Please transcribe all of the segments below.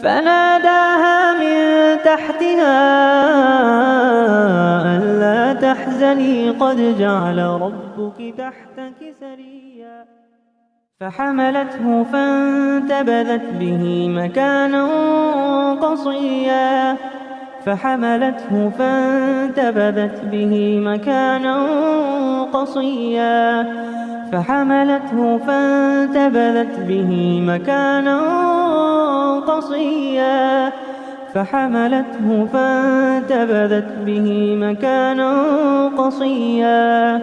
فناداها من تحتها ألا تحزني قد جعل ربك تحتك سريا فحملته فانتبذت به مكانا قصيا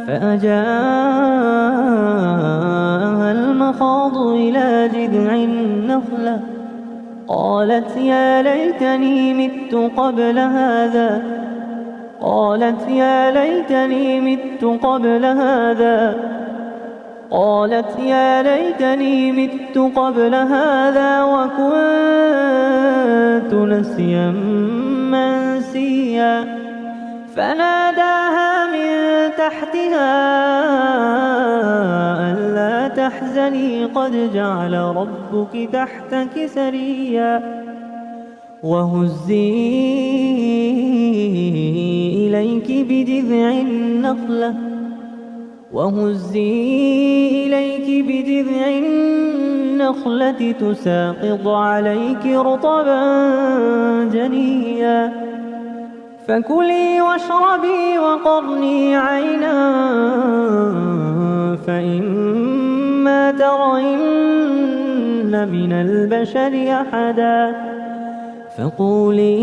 فأجاءها المخاض إلى جذع النخلة قالت يا ليتني مت قبل هذا وكنت نسيا منسيا فناداها من تحتها ألا تحزني قد جعل ربك تحتك سريا وهزي إليك بجذع النخلة تساقط عليك رطبا جنيا فكلي واشربي وقري عينا فإما ترين من البشر أحدا فقولي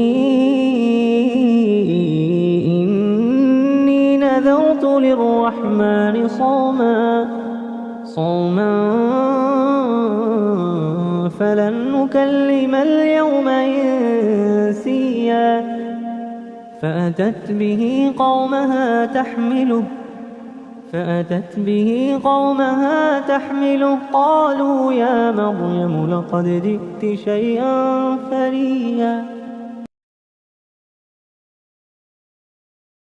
إني نذرت للرحمن صوما فلن نكلم اليوم إنسيا فأتت به قومها تحمله قالوا يا مريم لقد جئت شيئا فريا